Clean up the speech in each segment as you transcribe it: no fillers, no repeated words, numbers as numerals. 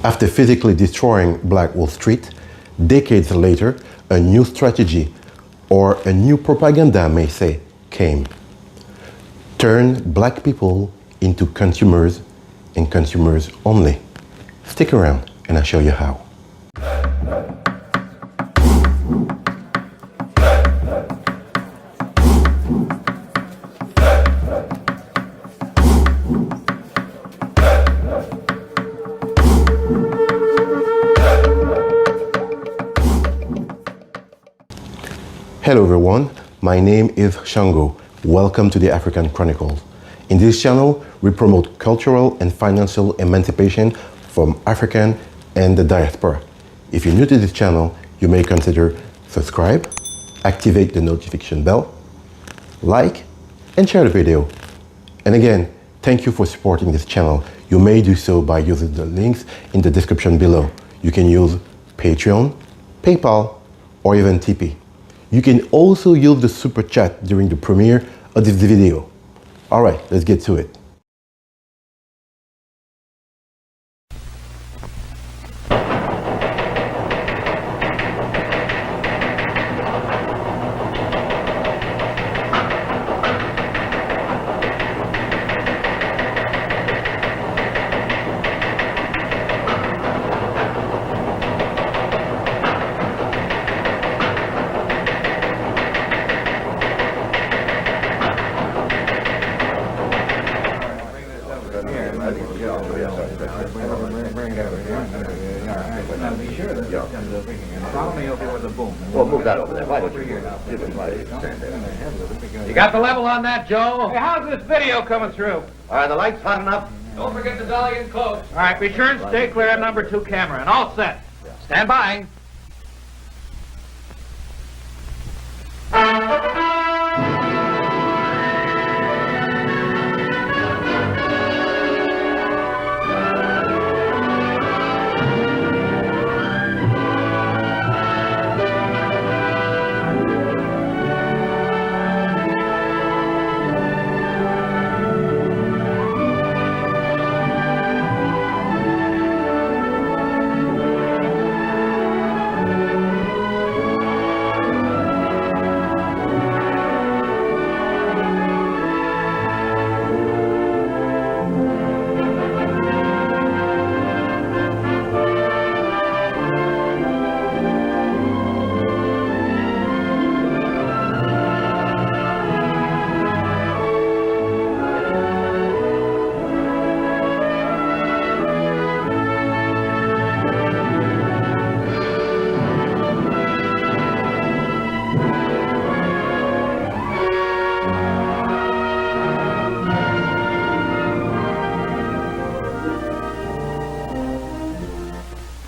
After physically destroying Black Wall Street, decades later, a new strategy, or a new propaganda may say, came. Turn black people into consumers and consumers only. Stick around and I'll show you how. Hello everyone, my name is Shango. Welcome to the African Chronicles. In this channel, we promote cultural and financial emancipation from African and the diaspora. If you're new to this channel, you may consider subscribe, activate the notification bell, like, and share the video. And again, thank you for supporting this channel. You may do so by using the links in the description below. You can use Patreon, PayPal, or even Tipeee. You can also use the super chat during the premiere of this video. All right, let's get to it. Well, move that over there. Why don't you You got the level on that, Joe? Hey, how's this video coming through? Are the lights hot enough? Don't forget the dolly and close. All right, be sure and stay clear of number 2 camera, and all set. Stand by.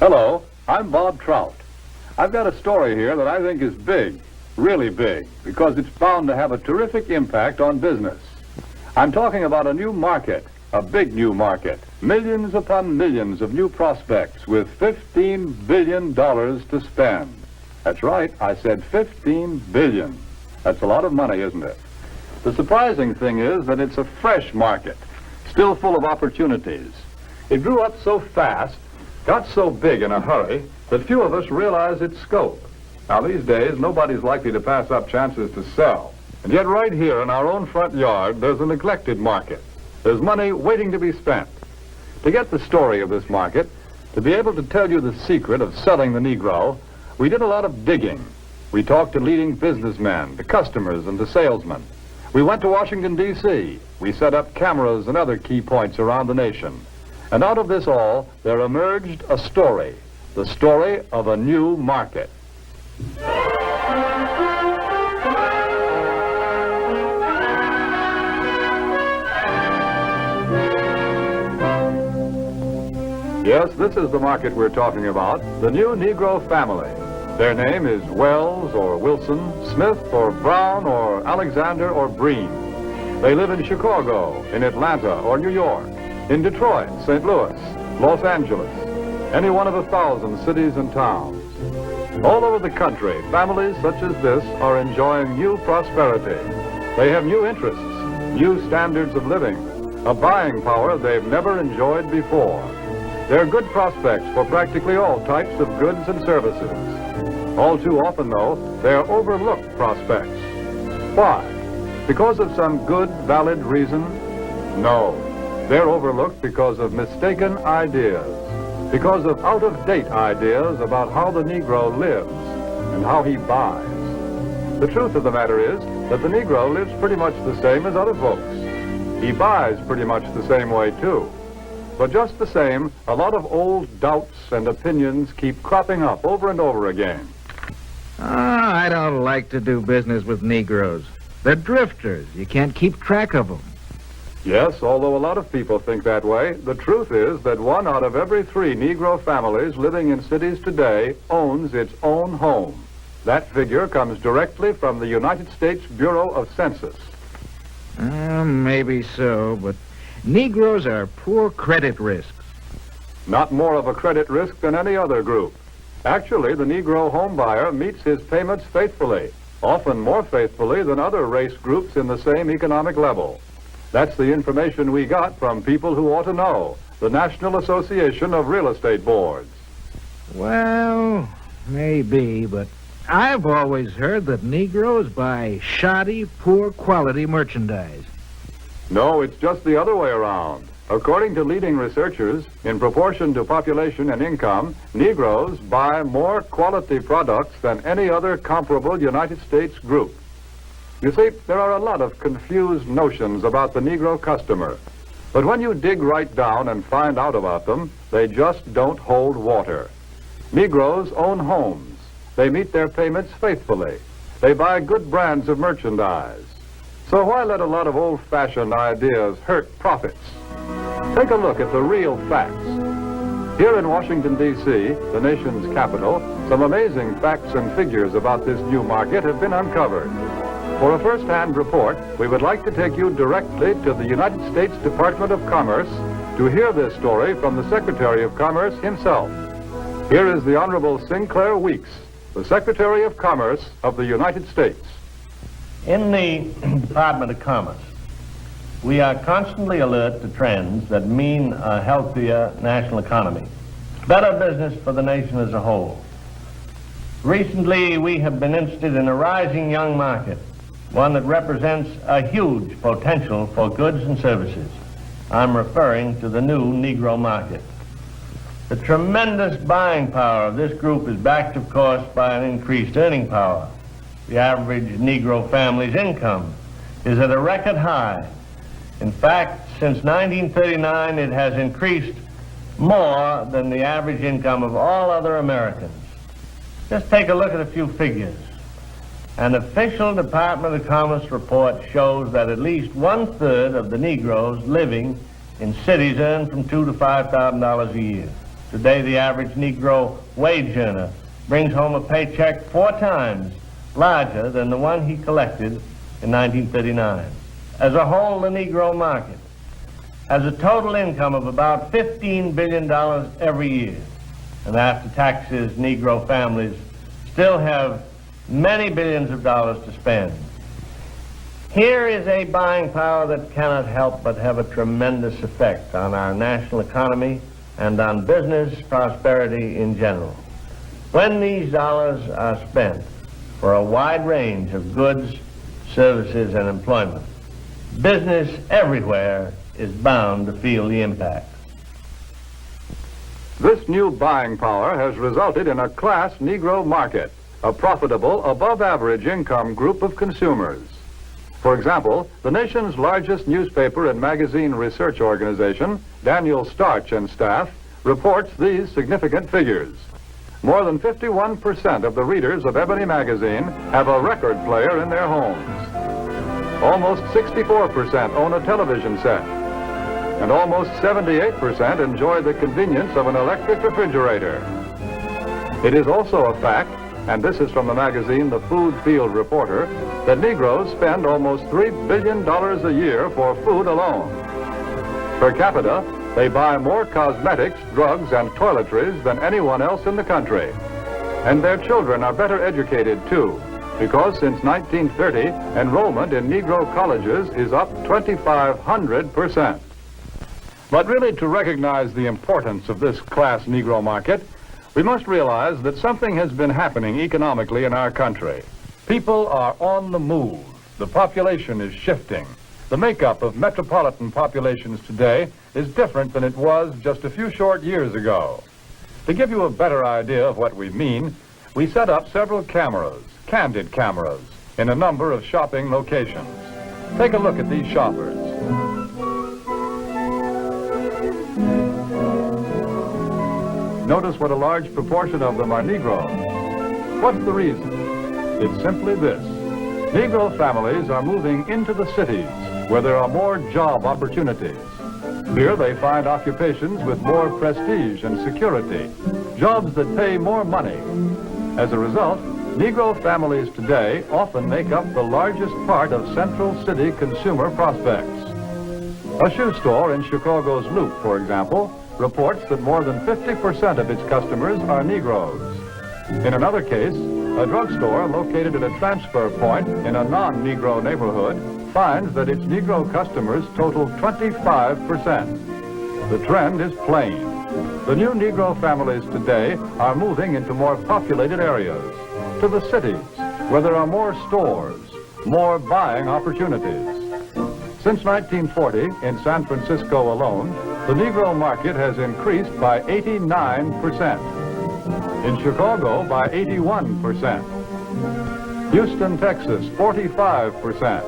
Hello, I'm Bob Trout. I've got a story here that I think is big, really big, because it's bound to have a terrific impact on business. I'm talking about a new market, a big new market, millions upon millions of new prospects with $15 billion to spend. That's right, I said $15 billion. That's a lot of money, isn't it? The surprising thing is that it's a fresh market, still full of opportunities. It grew up so fast, got so big in a hurry, that few of us realize its scope. Now, these days, nobody's likely to pass up chances to sell. And yet right here in our own front yard, there's a neglected market. There's money waiting to be spent. To get the story of this market, to be able to tell you the secret of selling the Negro, we did a lot of digging. We talked to leading businessmen, to customers, and to salesmen. We went to Washington, D.C. We set up cameras and other key points around the nation. And out of this all, there emerged a story, the story of a new market. Yes, this is the market we're talking about, the new Negro family. Their name is Wells or Wilson, Smith or Brown or Alexander or Breen. They live in Chicago, in Atlanta or New York, in Detroit, St. Louis, Los Angeles, any one of 1,000 cities and towns. All over the country, families such as this are enjoying new prosperity. They have new interests, new standards of living, a buying power they've never enjoyed before. They're good prospects for practically all types of goods and services. All too often, though, they're overlooked prospects. Why? Because of some good, valid reason? No. They're overlooked because of mistaken ideas, because of out-of-date ideas about how the Negro lives and how he buys. The truth of the matter is that the Negro lives pretty much the same as other folks. He buys pretty much the same way, too. But just the same, a lot of old doubts and opinions keep cropping up over and over again. I don't like to do business with Negroes. They're drifters. You can't keep track of them. Yes, although a lot of people think that way, the truth is that 1 out of every 3 Negro families living in cities today owns its own home. That figure comes directly from the United States Bureau of Census. Maybe so, but Negroes are poor credit risks. Not more of a credit risk than any other group. Actually, the Negro homebuyer meets his payments faithfully, often more faithfully than other race groups in the same economic level. That's the information we got from people who ought to know, the National Association of Real Estate Boards. Well, maybe, but I've always heard that Negroes buy shoddy, poor-quality merchandise. No, it's just the other way around. According to leading researchers, in proportion to population and income, Negroes buy more quality products than any other comparable United States group. You see, there are a lot of confused notions about the Negro customer. But when you dig right down and find out about them, they just don't hold water. Negroes own homes. They meet their payments faithfully. They buy good brands of merchandise. So why let a lot of old-fashioned ideas hurt profits? Take a look at the real facts. Here in Washington, D.C., the nation's capital, some amazing facts and figures about this new market have been uncovered. For a first-hand report, we would like to take you directly to the United States Department of Commerce to hear this story from the Secretary of Commerce himself. Here is the Honorable Sinclair Weeks, the Secretary of Commerce of the United States. In the Department of Commerce, we are constantly alert to trends that mean a healthier national economy, better business for the nation as a whole. Recently, we have been interested in a rising young market, one that represents a huge potential for goods and services. I'm referring to the new Negro market. The tremendous buying power of this group is backed, of course, by an increased earning power. The average Negro family's income is at a record high. In fact, since 1939, it has increased more than the average income of all other Americans. Just take a look at a few figures. An official Department of Commerce report shows that at least 1/3 of the Negroes living in cities earn from $2,000 to $5,000 a year. Today, the average Negro wage earner brings home a paycheck 4 times larger than the one he collected in 1939. As a whole, the Negro market has a total income of about $15 billion every year. And after taxes, Negro families still have many billions of dollars to spend. Here is a buying power that cannot help but have a tremendous effect on our national economy and on business prosperity in general. When these dollars are spent for a wide range of goods, services, and employment, business everywhere is bound to feel the impact. This new buying power has resulted in a class Negro market, a profitable, above-average income group of consumers. For example, the nation's largest newspaper and magazine research organization, Daniel Starch and Staff, reports these significant figures. More than 51% of the readers of Ebony magazine have a record player in their homes. Almost 64% own a television set. And almost 78% enjoy the convenience of an electric refrigerator. It is also a fact, and this is from the magazine The Food Field Reporter, that Negroes spend almost $3 billion a year for food alone. Per capita, they buy more cosmetics, drugs, and toiletries than anyone else in the country. And their children are better educated, too, because since 1930, enrollment in Negro colleges is up 2,500%. But really, to recognize the importance of this class Negro market, we must realize that something has been happening economically in our country. People are on the move. The population is shifting. The makeup of metropolitan populations today is different than it was just a few short years ago. To give you a better idea of what we mean, we set up several cameras, candid cameras, in a number of shopping locations. Take a look at these shoppers. Notice what a large proportion of them are Negroes. What's the reason? It's simply this. Negro families are moving into the cities where there are more job opportunities. Here they find occupations with more prestige and security, jobs that pay more money. As a result, Negro families today often make up the largest part of central city consumer prospects. A shoe store in Chicago's Loop, for example, reports that more than 50% of its customers are Negroes. In another case, a drugstore located at a transfer point in a non-Negro neighborhood finds that its Negro customers total 25%. The trend is plain. The new Negro families today are moving into more populated areas, to the cities, where there are more stores, more buying opportunities. Since 1940, in San Francisco alone, the Negro market has increased by 89%. In Chicago, by 81%. Houston, Texas, 45%.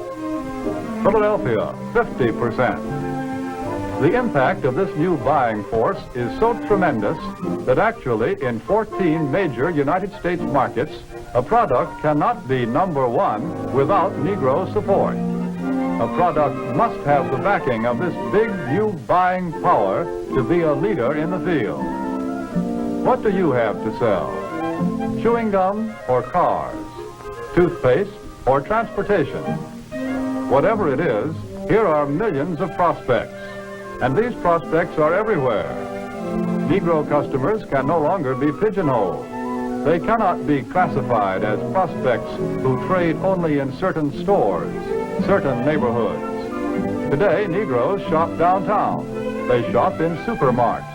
Philadelphia, 50%. The impact of this new buying force is so tremendous that actually in 14 major United States markets, a product cannot be number one without Negro support. A product must have the backing of this big new buying power to be a leader in the field. What do you have to sell? Chewing gum or cars? Toothpaste or transportation? Whatever it is, here are millions of prospects. And these prospects are everywhere. Negro customers can no longer be pigeonholed. They cannot be classified as prospects who trade only in certain stores, certain neighborhoods. Today, Negroes shop downtown. They shop in supermarkets.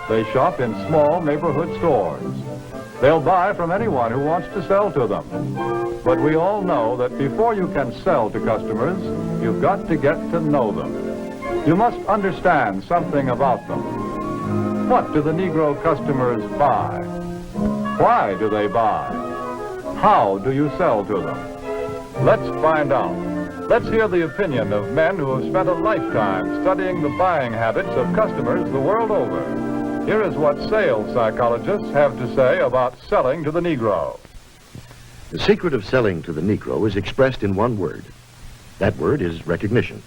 They shop in small neighborhood stores. They'll buy from anyone who wants to sell to them. But we all know that before you can sell to customers, you've got to get to know them. You must understand something about them. What do the Negro customers buy? Why do they buy? How do you sell to them? Let's find out. Let's hear the opinion of men who have spent a lifetime studying the buying habits of customers the world over. Here is what sales psychologists have to say about selling to the Negro. The secret of selling to the Negro is expressed in one word. That word is recognition.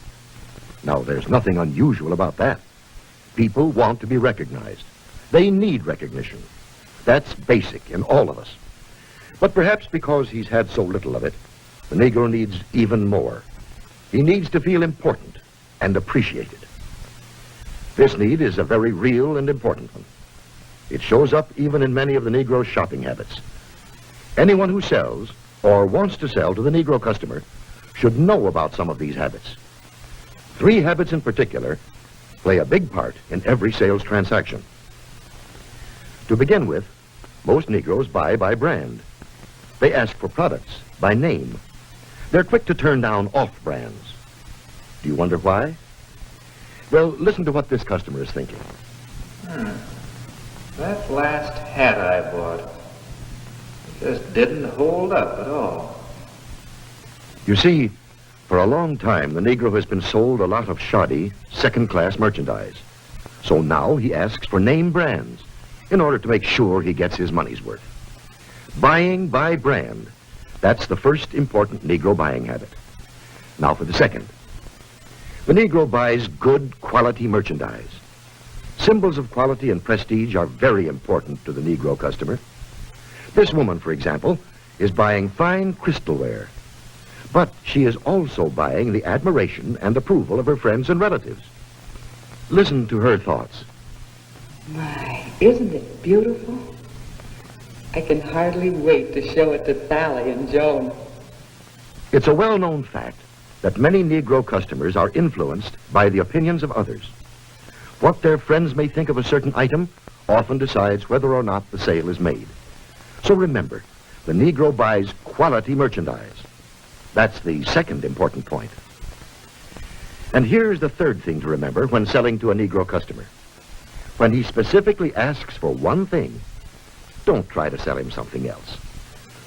Now, there's nothing unusual about that. People want to be recognized. They need recognition. That's basic in all of us. But perhaps because he's had so little of it, the Negro needs even more. He needs to feel important and appreciated. This need is a very real and important one. It shows up even in many of the Negro's shopping habits. Anyone who sells or wants to sell to the Negro customer should know about some of these habits. 3 habits in particular play a big part in every sales transaction. To begin with, most Negroes buy by brand. They ask for products by name. They're quick to turn down off brands. Do you wonder why? Well, listen to what this customer is thinking. That last hat I bought just didn't hold up at all. You see, for a long time, the Negro has been sold a lot of shoddy, second-class merchandise. So now he asks for name brands in order to make sure he gets his money's worth. Buying by brand, that's the first important Negro buying habit. Now for the second. The Negro buys good quality merchandise. Symbols of quality and prestige are very important to the Negro customer. This woman, for example, is buying fine crystalware. But she is also buying the admiration and approval of her friends and relatives. Listen to her thoughts. My, isn't it beautiful? I can hardly wait to show it to Sally and Joan. It's a well-known fact that many Negro customers are influenced by the opinions of others. What their friends may think of a certain item often decides whether or not the sale is made. So remember, the Negro buys quality merchandise. That's the second important point. And here's the third thing to remember when selling to a Negro customer. When he specifically asks for one thing, don't try to sell him something else.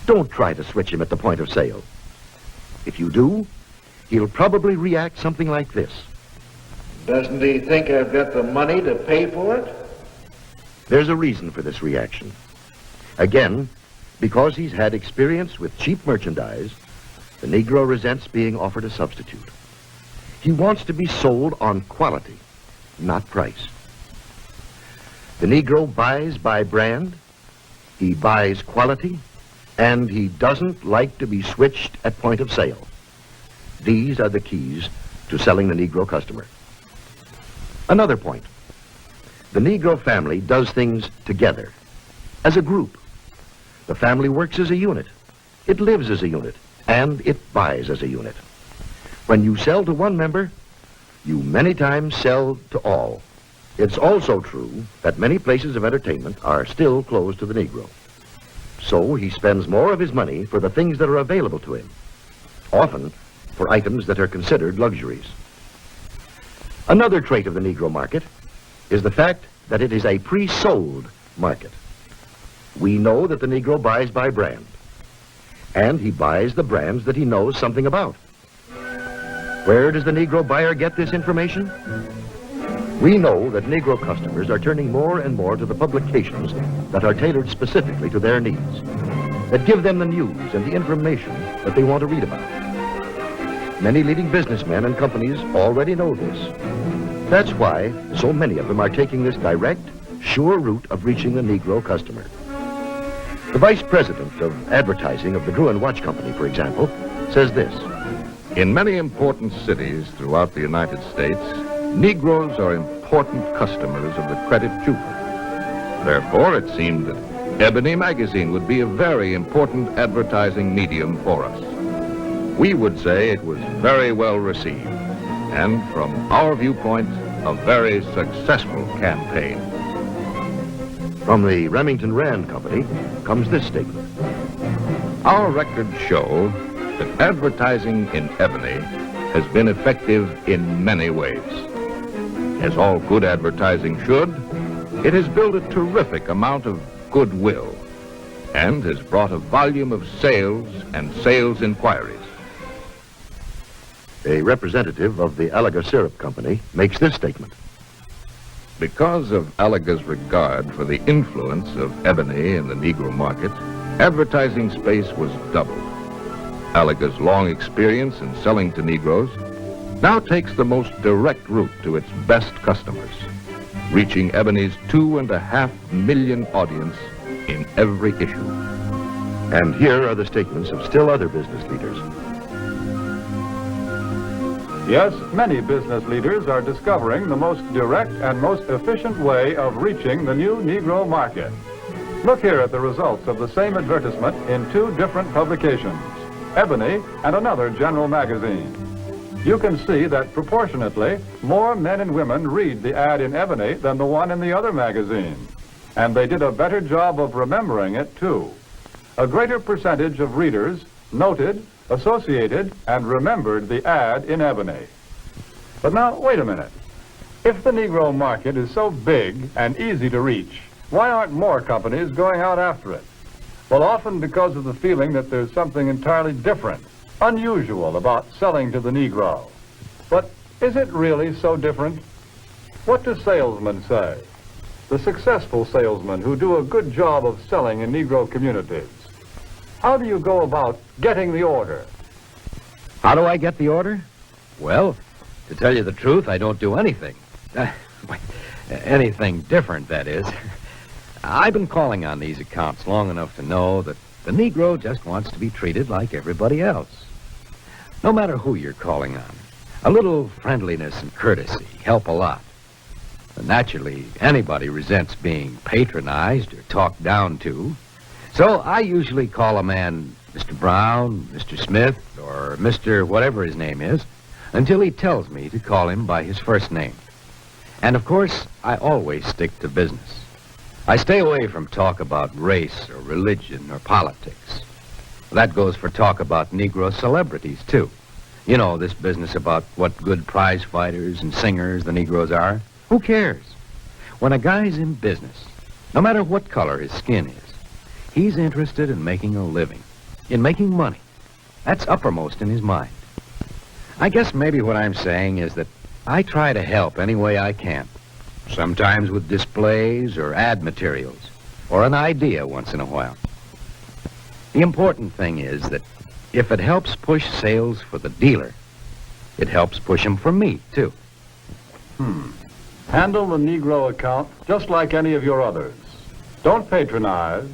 Don't try to switch him at the point of sale. If you do, he'll probably react something like this. Doesn't he think I've got the money to pay for it? There's a reason for this reaction. Again, because he's had experience with cheap merchandise, the Negro resents being offered a substitute. He wants to be sold on quality, not price. The Negro buys by brand, he buys quality, and he doesn't like to be switched at point of sale. These are the keys to selling the Negro customer. Another point. The Negro family does things together, as a group. The family works as a unit. It lives as a unit, and it buys as a unit. When you sell to one member, you many times sell to all. It's also true that many places of entertainment are still closed to the Negro. So he spends more of his money for the things that are available to him, often for items that are considered luxuries. Another trait of the Negro market is the fact that it is a pre-sold market. We know that the Negro buys by brand, and he buys the brands that he knows something about. Where does the Negro buyer get this information? We know that Negro customers are turning more and more to the publications that are tailored specifically to their needs, that give them the news and the information that they want to read about. Many leading businessmen and companies already know this. That's why so many of them are taking this direct, sure route of reaching the Negro customer. The vice president of advertising of the Gruen Watch Company, for example, says this. In many important cities throughout the United States, Negroes are important customers of the credit jeweler. Therefore, it seemed that Ebony magazine would be a very important advertising medium for us. We would say it was very well received, and from our viewpoint, a very successful campaign. From the Remington Rand Company comes this statement. Our records show that advertising in Ebony has been effective in many ways. As all good advertising should, it has built a terrific amount of goodwill and has brought a volume of sales and sales inquiries. A representative of the Alaga Syrup Company makes this statement. Because of Alaga's regard for the influence of Ebony in the Negro market, advertising space was doubled. Alaga's long experience in selling to Negroes now takes the most direct route to its best customers, reaching Ebony's 2.5 million audience in every issue. And here are the statements of still other business leaders. Yes, many business leaders are discovering the most direct and most efficient way of reaching the new Negro market. Look here at the results of the same advertisement in two different publications, Ebony and another general magazine. You can see that proportionately, more men and women read the ad in Ebony than the one in the other magazine. And they did a better job of remembering it, too. A greater percentage of readers noted, associated, and remembered the ad in Ebony. But now, wait a minute. If the Negro market is so big and easy to reach, why aren't more companies going out after it? Well, often because of the feeling that there's something entirely different, unusual about selling to the Negro. But is it really so different? What do salesmen say? The successful salesmen who do a good job of selling in Negro communities. How do you go about getting the order? How do I get the order? Well, to tell you the truth, I don't do anything. Anything different, that is. I've been calling on these accounts long enough to know that the Negro just wants to be treated like everybody else. No matter who you're calling on, a little friendliness and courtesy help a lot. And naturally, anybody resents being patronized or talked down to. So I usually call a man Mr. Brown, Mr. Smith, or Mr. whatever his name is, until he tells me to call him by his first name. And of course, I always stick to business. I stay away from talk about race or religion or politics. That goes for talk about Negro celebrities, too. You know, this business about what good prize fighters and singers the Negroes are. Who cares? When a guy's in business, no matter what color his skin is, he's interested in making a living, in making money. That's uppermost in his mind. I guess maybe what I'm saying is that I try to help any way I can, sometimes with displays or ad materials, or an idea once in a while. The important thing is that if it helps push sales for the dealer, it helps push them for me, too. Handle the Negro account just like any of your others. Don't patronize.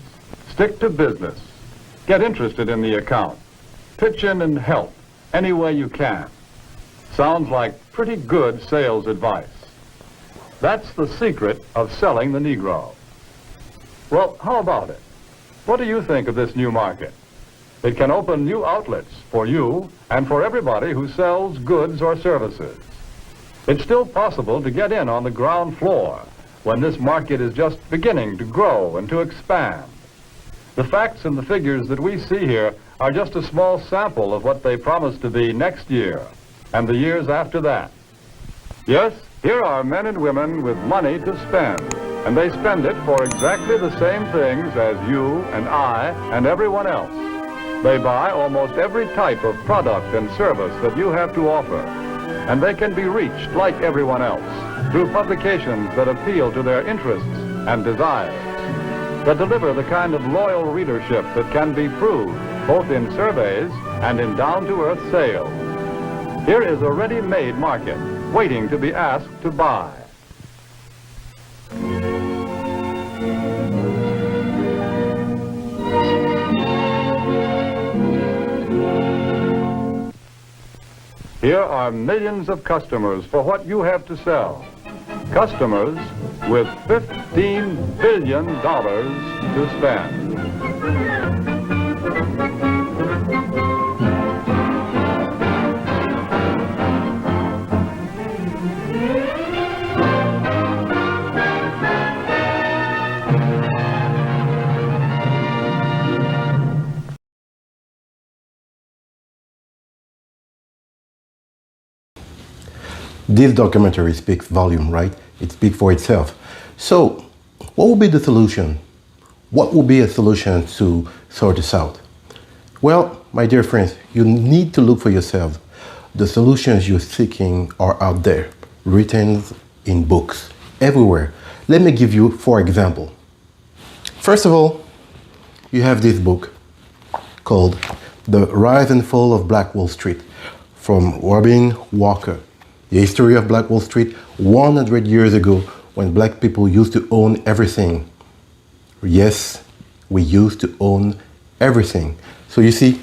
Stick to business. Get interested in the account. Pitch in and help any way you can. Sounds like pretty good sales advice. That's the secret of selling the Negro. Well, how about it? What do you think of this new market? It can open new outlets for you and for everybody who sells goods or services. It's still possible to get in on the ground floor when this market is just beginning to grow and to expand. The facts and the figures that we see here are just a small sample of what they promise to be next year and the years after that. Yes, here are men and women with money to spend, and they spend it for exactly the same things as you and I and everyone else. They buy almost every type of product and service that you have to offer, and they can be reached like everyone else through publications that appeal to their interests and desires, that deliver the kind of loyal readership that can be proved both in surveys and in down-to-earth sales. Here is a ready-made market waiting to be asked to buy. Here are millions of customers for what you have to sell. Customers with $15 billion to spend. This documentary speaks volume, right? It speaks for itself. So, what would be the solution? What would be a solution to sort this out? Well, my dear friends, you need to look for yourself. The solutions you're seeking are out there, written in books, everywhere. Let me give you 4 examples. First of all, you have this book called The Rise and Fall of Black Wall Street from Robin Walker. The history of Black Wall Street 100 years ago when black people used to own everything. Yes, we used to own everything. So you see,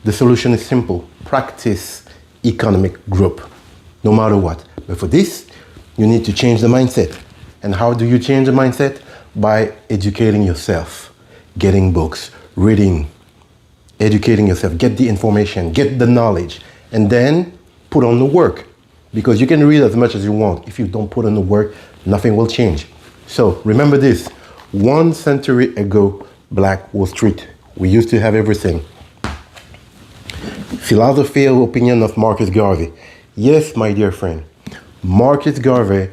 the solution is simple. Practice economic growth, no matter what. But for this, you need to change the mindset. And how do you change the mindset? By educating yourself, getting books, reading, educating yourself, get the information, get the knowledge, and then put on the work. Because you can read as much as you want. If you don't put in the work, nothing will change. So remember this, 1 century ago, Black Wall Street, we used to have everything. Philosophy or opinion of Marcus Garvey. Yes, my dear friend, Marcus Garvey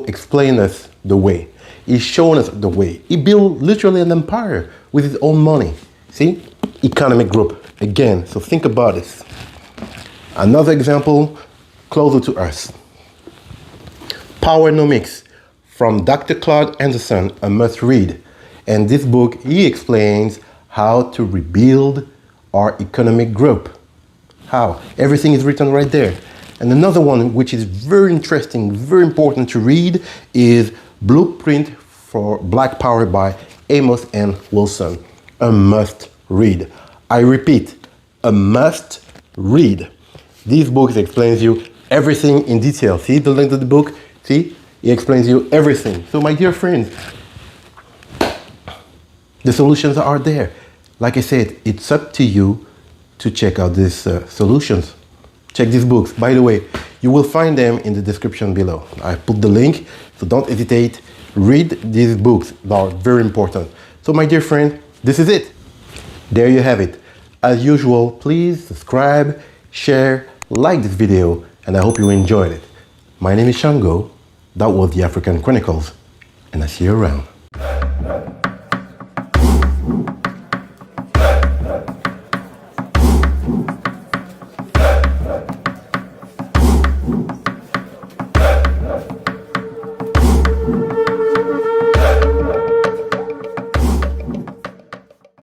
explained us the way. He's shown us the way. He built literally an empire with his own money. See? Economic growth. Again, so think about this. Another example, closer to us. Powernomics from Dr. Claude Anderson, a must read. And this book, he explains how to rebuild our economic growth. How? Everything is written right there. And another one, which is very interesting, very important to read, is Blueprint for Black Power by Amos N. Wilson. A must read. I repeat, a must read. This book explains you everything in detail. See the length of the book? See? It explains you everything. So my dear friends, the solutions are there. Like I said, it's up to you to check out these solutions. Check these books. By the way, You will find them in the description below. I put the link, so don't hesitate. Read these books, they are very important. So my dear friend, this is it. There you have it. As usual, please subscribe, share, like this video, and I hope you enjoyed it. My name is Shango. That was the African Chronicles, and I see you around.